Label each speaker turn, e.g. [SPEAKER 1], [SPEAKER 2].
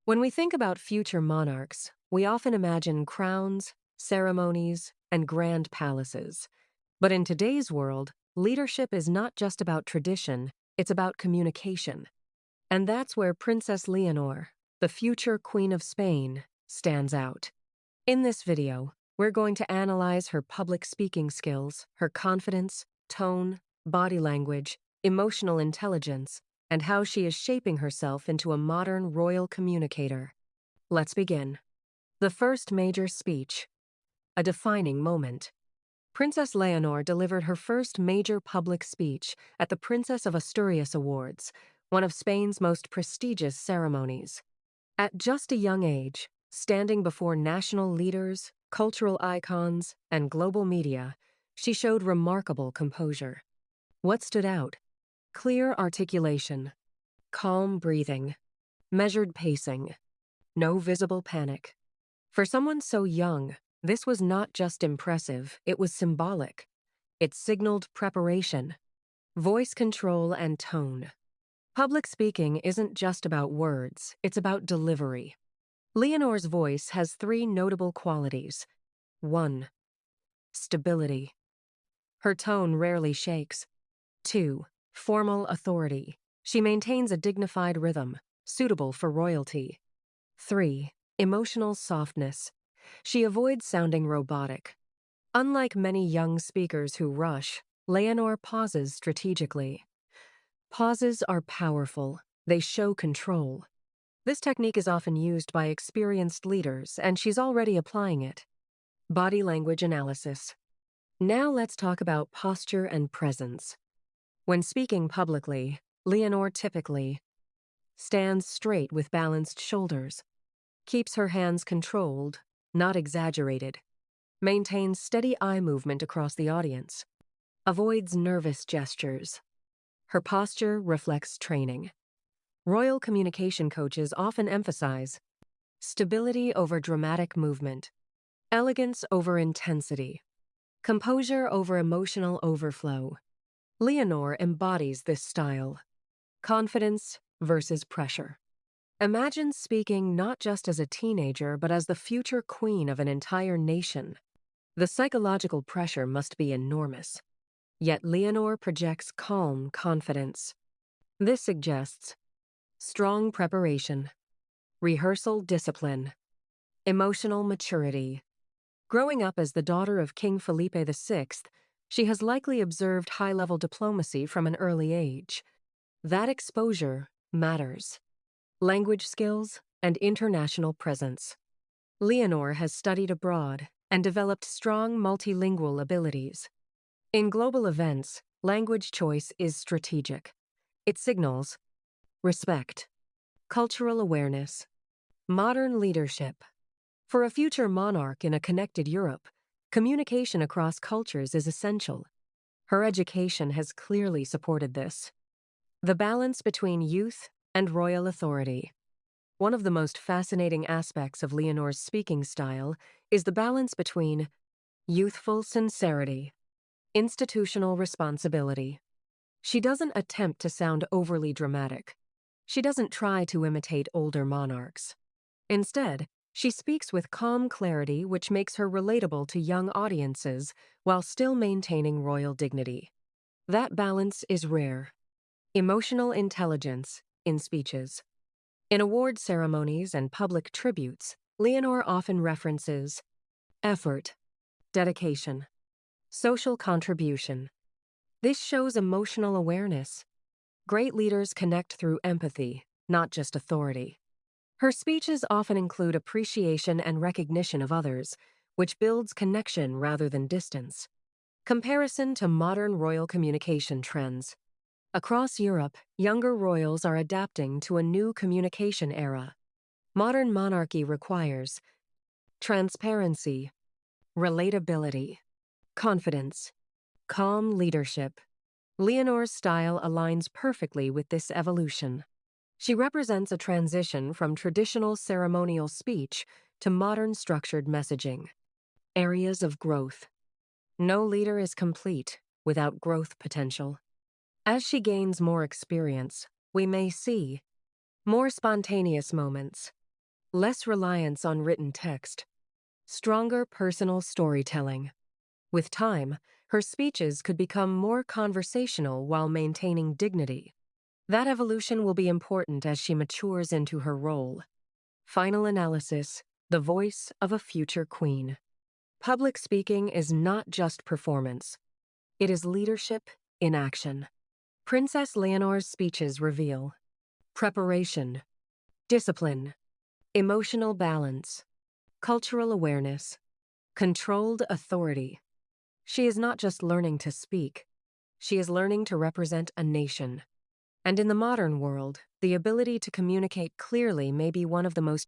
[SPEAKER 1] When we think about future monarchs, we often imagine crowns, ceremonies, and grand palaces. But in today's world, leadership is not just about tradition, it's about communication. And that's where Princess Leonor, the future Queen of Spain, stands out. In this video, we're going to analyze her public speaking skills, her confidence, tone, body language, emotional intelligence, and how she is shaping herself into a modern royal communicator. Let's begin. The first major speech, a defining moment. Princess Leonor delivered her first major public speech at the Princess of Asturias Awards, one of Spain's most prestigious ceremonies. At just a young age, standing before national leaders, cultural icons, and global media, she showed remarkable composure. What stood out? Clear articulation, calm breathing, measured pacing, no visible panic. For someone so young, this was not just impressive, it was symbolic. It signaled preparation, voice control, and tone. Public speaking isn't just about words, it's about delivery. Leonor's voice has three notable qualities. 1. Stability. Her tone rarely shakes. 2. Formal authority. She maintains a dignified rhythm, suitable for royalty. 3. Emotional softness. She avoids sounding robotic. Unlike many young speakers who rush, Leonor pauses strategically. Pauses are powerful. They show control. This technique is often used by experienced leaders, and she's already applying it. Body language analysis. Now let's talk about posture and presence. When speaking publicly, Leonor typically stands straight with balanced shoulders, keeps her hands controlled, not exaggerated, maintains steady eye movement across the audience, avoids nervous gestures. Her posture reflects training. Royal communication coaches often emphasize stability over dramatic movement, elegance over intensity, composure over emotional overflow. Leonor embodies this style. Confidence versus pressure. Imagine speaking not just as a teenager, but as the future queen of an entire nation. The psychological pressure must be enormous. Yet Leonor projects calm confidence. This suggests strong preparation, rehearsal discipline, emotional maturity. Growing up as the daughter of King Felipe VI, she has likely observed high-level diplomacy from an early age. That exposure matters. Language skills and international presence. Leonor has studied abroad and developed strong multilingual abilities. In global events, language choice is strategic. It signals respect, cultural awareness, modern leadership. For a future monarch in a connected Europe, communication across cultures is essential. Her education has clearly supported this. The balance between youth and royal authority. One of the most fascinating aspects of Leonor's speaking style is the balance between youthful sincerity, institutional responsibility. She doesn't attempt to sound overly dramatic. She doesn't try to imitate older monarchs. Instead, she speaks with calm clarity, which makes her relatable to young audiences while still maintaining royal dignity. That balance is rare. Emotional intelligence in speeches. In award ceremonies and public tributes, Leonor often references effort, dedication, social contribution. This shows emotional awareness. Great leaders connect through empathy, not just authority. Her speeches often include appreciation and recognition of others, which builds connection rather than distance. Comparison to modern royal communication trends. Across Europe, younger royals are adapting to a new communication era. Modern monarchy requires transparency, relatability, confidence, calm leadership. Leonor's style aligns perfectly with this evolution. She represents a transition from traditional ceremonial speech to modern structured messaging. Areas of growth. No leader is complete without growth potential. As she gains more experience, we may see more spontaneous moments, less reliance on written text, stronger personal storytelling. With time, her speeches could become more conversational while maintaining dignity. That evolution will be important as she matures into her role. Final analysis: the voice of a future queen. Public speaking is not just performance, it is leadership in action. Princess Leonor's speeches reveal preparation, discipline, emotional balance, cultural awareness, controlled authority. She is not just learning to speak, she is learning to represent a nation. And in the modern world, the ability to communicate clearly may be one of the most